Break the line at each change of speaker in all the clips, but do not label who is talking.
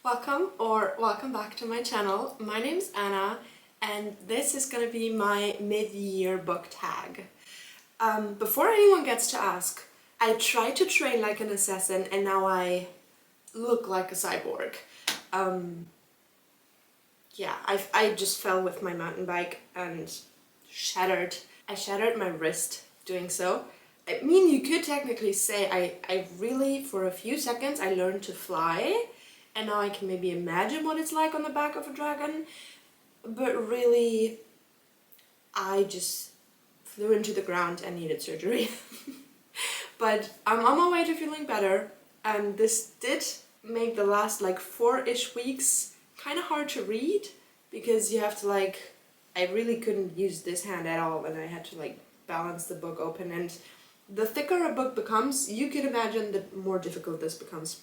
Welcome back to my channel. My name's Anna and this is gonna be my mid-year book tag. Before anyone gets to ask, I tried to train like an assassin and now I look like a cyborg. Yeah, I just fell with my mountain bike and I shattered my wrist doing so. I mean, you could technically say I really, for a few seconds, I learned to fly. And now I can maybe imagine what it's like on the back of a dragon. But really, I just flew into the ground and needed surgery. But I'm on my way to feeling better. And this did make the last like 4-ish weeks kind of hard to read. Because you have to I really couldn't use this hand at all. And I had to balance the book open. And the thicker a book becomes, you can imagine the more difficult this becomes.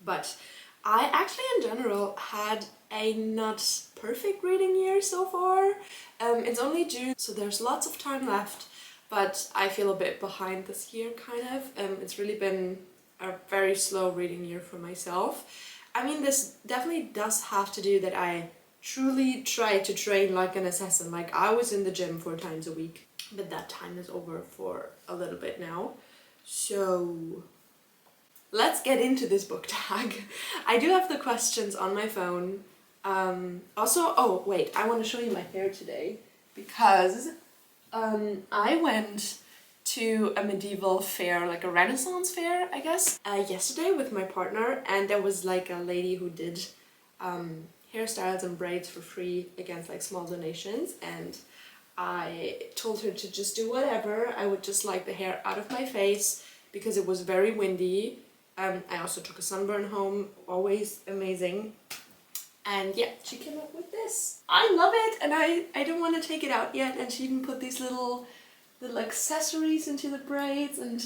But I actually in general had a not perfect reading year so far. It's only June, so there's lots of time left, but I feel a bit behind this year kind of. It's really been a very slow reading year for myself. I mean, this definitely does have to do that I truly try to train like an assassin. Like I was in the gym 4 times a week, but that time is over for a little bit now. So let's get into this book tag. I do have the questions on my phone. Oh wait, I want to show you my hair today because I went to a medieval fair, like a Renaissance fair, I guess, yesterday with my partner, and there was like a lady who did hairstyles and braids for free against like small donations, and I told her to just do whatever. I would just like the hair out of my face because it was very windy. I also took a sunburn home, always amazing. And yeah, she came up with this. I love it and I don't want to take it out yet, and she even put these little accessories into the braids, and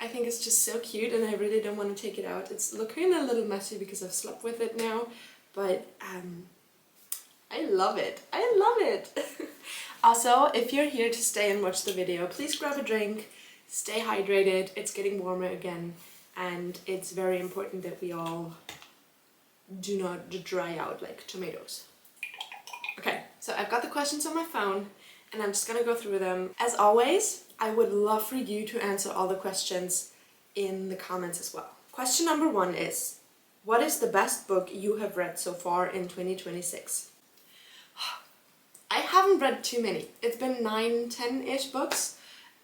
I think it's just so cute and I really don't want to take it out. It's looking a little messy because I've slept with it now, but I love it. I love it! Also, if you're here to stay and watch the video, please grab a drink, stay hydrated, it's getting warmer again. And it's very important that we all do not dry out like tomatoes. Okay, so I've got the questions on my phone and I'm just gonna go through them. As always, I would love for you to answer all the questions in the comments as well. Question number 1 is, what is the best book you have read so far in 2026? I haven't read too many. It's been 9-10-ish books.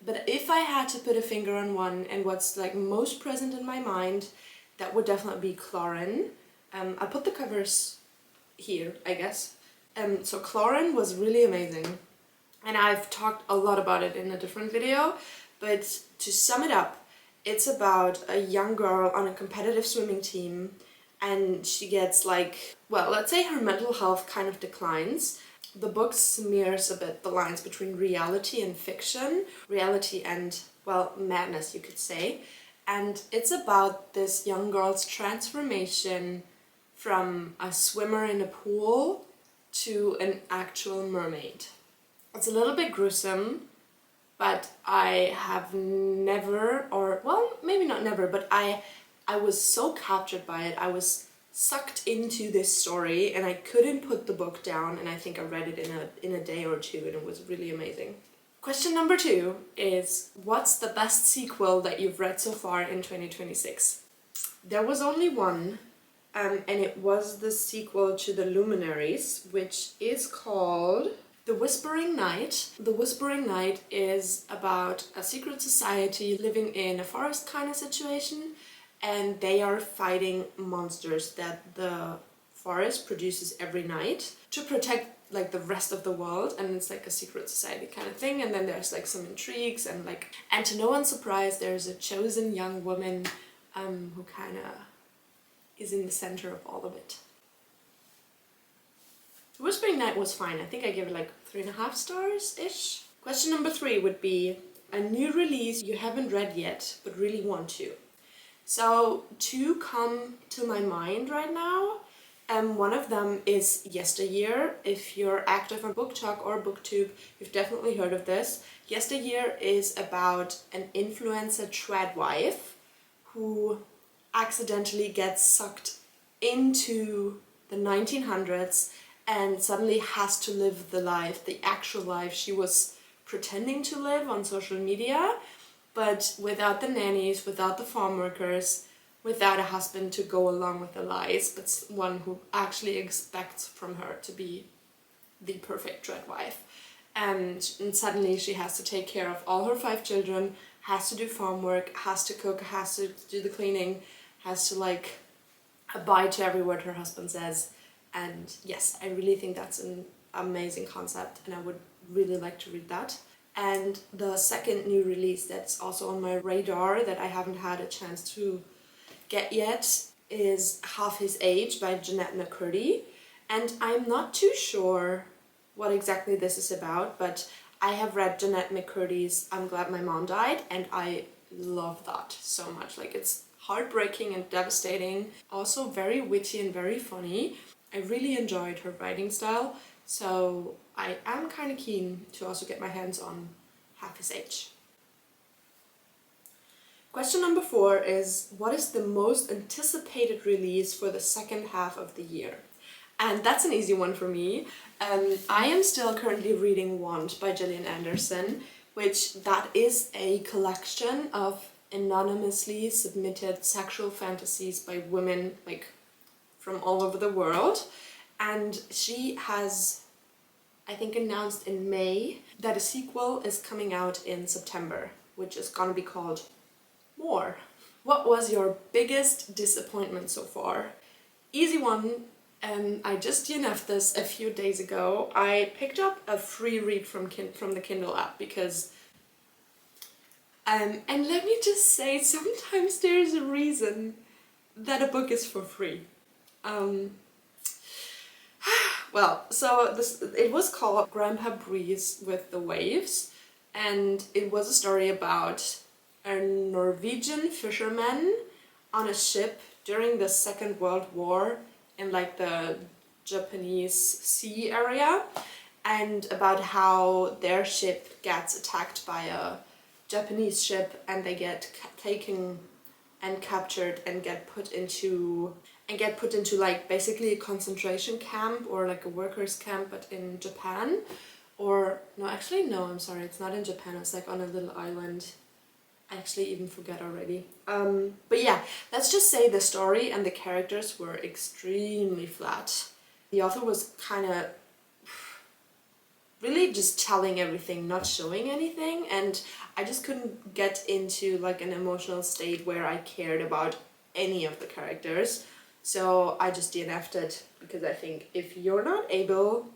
But if I had to put a finger on one and what's most present in my mind, that would definitely be Clorin. I'll put the covers here, I guess. So Clorin was really amazing. And I've talked a lot about it in a different video. But to sum it up, it's about a young girl on a competitive swimming team. And she gets let's say her mental health kind of declines. The book smears a bit the lines between reality and fiction, reality and, well, madness, you could say. And it's about this young girl's transformation from a swimmer in a pool to an actual mermaid. It's a little bit gruesome, but I have never, or, well, maybe not never, but I was so captured by it. I was sucked into this story and I couldn't put the book down, and I think I read it in a day or two and it was really amazing. Question number 2 is, what's the best sequel that you've read so far in 2026? There was only one, and it was the sequel to The Luminaries, which is called The Whispering Night. The Whispering Night is about a secret society living in a forest kind of situation, and they are fighting monsters that the forest produces every night to protect the rest of the world, and it's like a secret society kind of thing. And then there's some intrigues and to no one's surprise, there's a chosen young woman who kind of is in the center of all of it. The Whispering Night was fine. I think I gave it 3.5 stars-ish. Question number 3 would be a new release you haven't read yet but really want to. So 2 come to my mind right now. One of them is Yesteryear. If you're active on BookTok or BookTube, you've definitely heard of this. Yesteryear is about an influencer tradwife who accidentally gets sucked into the 1900s and suddenly has to live the life, the actual life she was pretending to live on social media, but without the nannies, without the farm workers, without a husband to go along with the lies, but one who actually expects from her to be the perfect dread wife. And suddenly she has to take care of all her 5 children, has to do farm work, has to cook, has to do the cleaning, has to like abide to every word her husband says. And yes, I really think that's an amazing concept and I would really like to read that. And the second new release that's also on my radar that I haven't had a chance to get yet is Half His Age by Jeanette McCurdy. And I'm not too sure what exactly this is about, but I have read Jeanette McCurdy's I'm Glad My Mom Died and I love that so much. Like, it's heartbreaking and devastating, also very witty and very funny. I really enjoyed her writing style, so I am kind of keen to also get my hands on Half His Age. Question number 4 is, what is the most anticipated release for the second half of the year? And that's an easy one for me. I am still currently reading Want by Gillian Anderson, which that is a collection of anonymously submitted sexual fantasies by women like from all over the world. And she has, I think, announced in May that a sequel is coming out in September, which is gonna be called More. What was your biggest disappointment so far? Easy one. I just DNF'd this a few days ago. I picked up a free read from the Kindle app because and let me just say, sometimes there's a reason that a book is for free. Well, so it was called Grandpa Breeze with the Waves, and it was a story about a Norwegian fisherman on a ship during the Second World War in like the Japanese sea area, and about how their ship gets attacked by a Japanese ship and they get taken and captured and get put into like basically a concentration camp or like a workers camp, but in Japan. Or no, actually no, I'm sorry, it's not in Japan, it's like on a little island. I actually even forget already. But yeah, let's just say the story and the characters were extremely flat. The author was kind of really just telling everything, not showing anything, and I just couldn't get into like an emotional state where I cared about any of the characters. So I just DNF'd it because I think if you're not able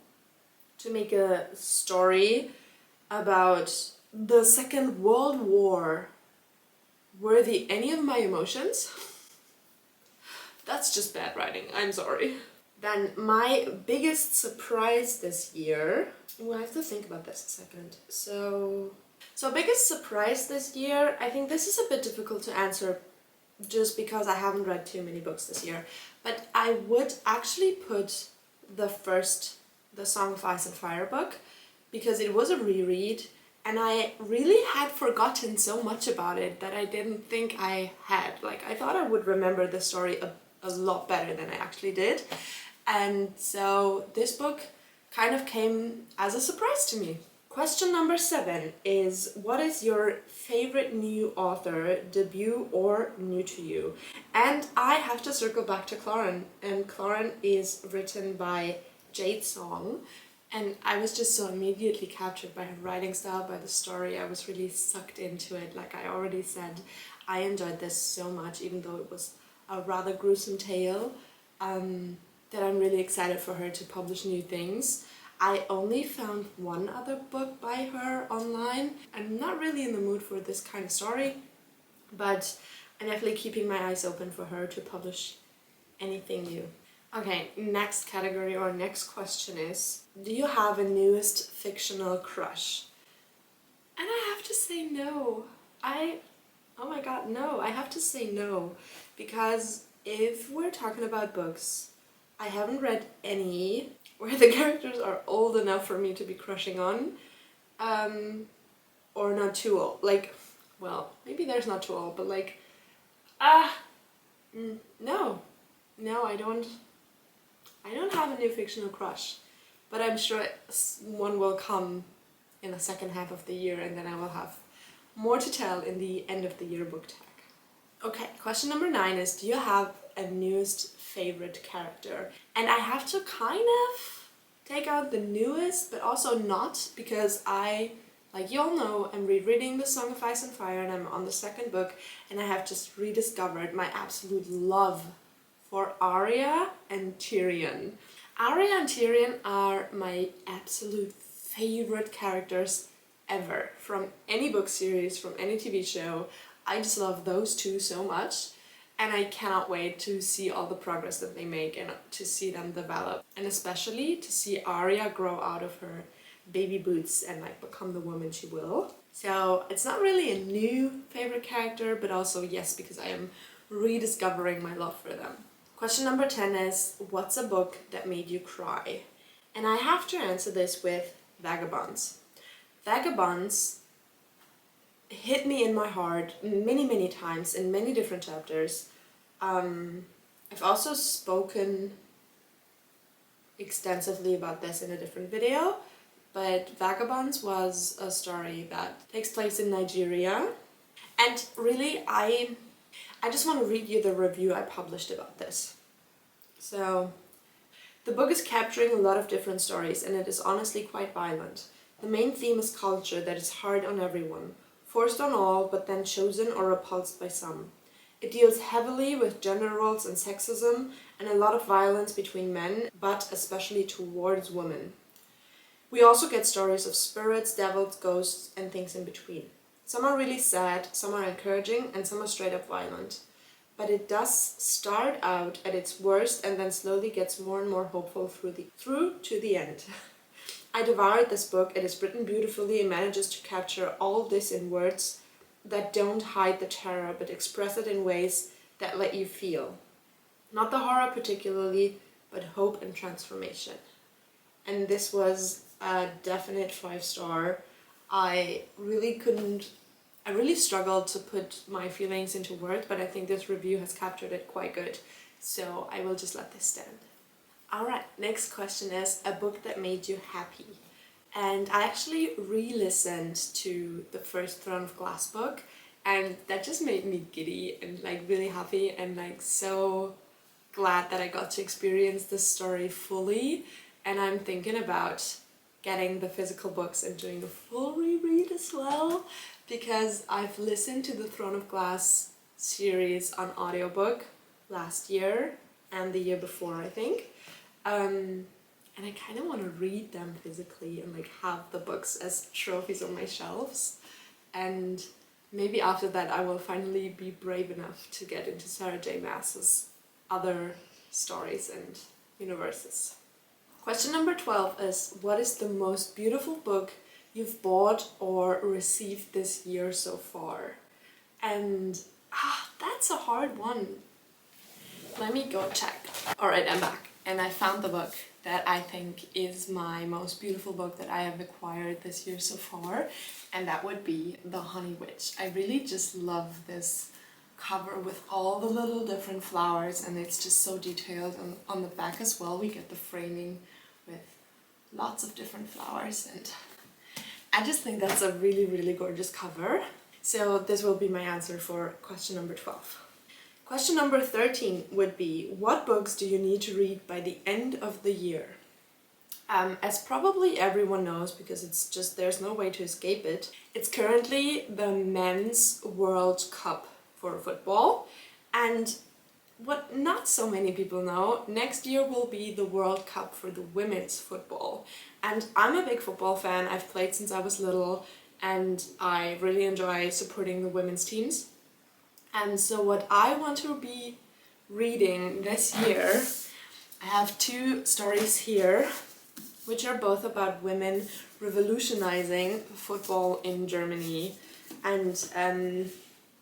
to make a story about the Second World War worthy any of my emotions, that's just bad writing, I'm sorry. Then my biggest surprise this year, well, I have to think about this a second. So biggest surprise this year, I think this is a bit difficult to answer just because I haven't read too many books this year, but I would actually put the Song of Ice and Fire book, because it was a reread and I really had forgotten so much about it that I didn't think I had. Like, I thought I would remember the story a lot better than I actually did. And so this book kind of came as a surprise to me. Question number 7 is, what is your favorite new author, debut or new to you? And I have to circle back to Cloran, and Cloran is written by Jade Song, and I was just so immediately captured by her writing style, by the story. I was really sucked into it. Like I already said, I enjoyed this so much, even though it was a rather gruesome tale, that I'm really excited for her to publish new things. I only found one other book by her online. I'm not really in the mood for this kind of story, but I'm definitely keeping my eyes open for her to publish anything new. Okay, next category or next question is, do you have a newest fictional crush? And I have to say no. Oh my god, no. I have to say no. Because if we're talking about books, I haven't read any where the characters are old enough for me to be crushing on. Or not too old. Like, well, maybe there's not too old, but like, no. No, I don't have a new fictional crush, but I'm sure one will come in the second half of the year, and then I will have more to tell in the end of the year book tag. Okay, question number 9 is, do you have a newest favorite character? And I have to kind of take out the newest, but also not, because I, like you all know, I'm rereading The Song of Ice and Fire, and I'm on the 2nd book, and I have just rediscovered my absolute love for Arya and Tyrion. Arya and Tyrion are my absolute favorite characters ever, from any book series, from any TV show. I just love those two so much, and I cannot wait to see all the progress that they make and to see them develop, and especially to see Arya grow out of her baby boots and like become the woman she will. So it's not really a new favorite character, but also yes, because I am rediscovering my love for them. Question number 10 is, what's a book that made you cry? And I have to answer this with Vagabonds. Vagabonds hit me in my heart many times in many different chapters. I've also spoken extensively about this in a different video, but Vagabonds was a story that takes place in Nigeria, and really I just want to read you the review I published about this. So, the book is capturing a lot of different stories, and it is honestly quite violent. The main theme is culture that is hard on everyone, forced on all, but then chosen or repulsed by some. It deals heavily with gender roles and sexism, and a lot of violence between men, but especially towards women. We also get stories of spirits, devils, ghosts, and things in between. Some are really sad, some are encouraging, and some are straight up violent. But it does start out at its worst and then slowly gets more and more hopeful through to the end. I devoured this book. It is written beautifully and manages to capture all this in words that don't hide the terror but express it in ways that let you feel. Not the horror particularly, but hope and transformation. And this was a definite 5-star. I really struggled to put my feelings into words, but I think this review has captured it quite good. So I will just let this stand. Alright, next question is a book that made you happy. And I actually re-listened to the first Throne of Glass book, and that just made me giddy and like really happy and like so glad that I got to experience this story fully. And I'm thinking about getting the physical books and doing a full reread as well, because I've listened to the Throne of Glass series on audiobook last year and the year before, I think. And I kind of want to read them physically and like have the books as trophies on my shelves. And maybe after that I will finally be brave enough to get into Sarah J. Maas's other stories and universes. Question number 12 is, what is the most beautiful book you've bought or received this year so far? And that's a hard one. Let me go check. Alright, I'm back. And I found the book that I think is my most beautiful book that I have acquired this year so far, and that would be The Honey Witch. I really just love this cover with all the little different flowers, and it's just so detailed. And on the back as well we get the framing with lots of different flowers, and I just think that's a really gorgeous cover. So this will be my answer for question number 12. Question number 13 would be, what books do you need to read by the end of the year? As probably everyone knows, because it's just, there's no way to escape it, it's currently the Men's World Cup for football, and what not so many people know, next year will be the World Cup for the women's football. And I'm a big football fan. I've played since I was little, and I really enjoy supporting the women's teams. And so what I want to be reading this year, I have 2 stories here, which are both about women revolutionizing football in Germany. And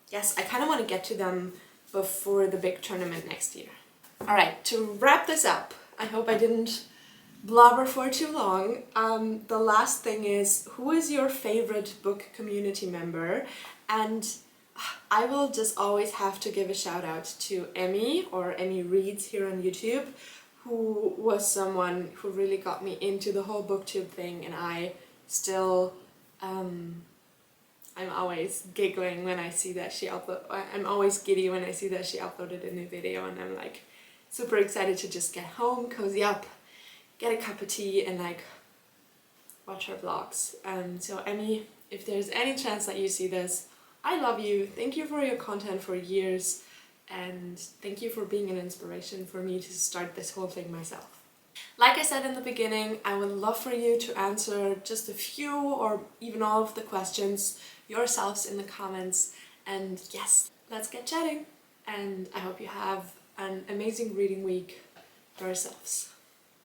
yes, I kind of want to get to them before the big tournament next year. Alright, to wrap this up, I hope I didn't blabber for too long. The last thing is, who is your favorite book community member? And I will just always have to give a shout out to Emmy, or Emmy Reads here on YouTube, who was someone who really got me into the whole booktube thing, and I still, I'm always giggling when I see that I'm always giddy when I see that she uploaded a new video, and I'm like super excited to just get home, cozy up, get a cup of tea, and like watch her vlogs. So Emmy, if there's any chance that you see this, I love you. Thank you for your content for years, and thank you for being an inspiration for me to start this whole thing myself. Like I said in the beginning, I would love for you to answer just a few or even all of the questions yourselves in the comments, and yes, let's get chatting. And I hope you have an amazing reading week yourselves.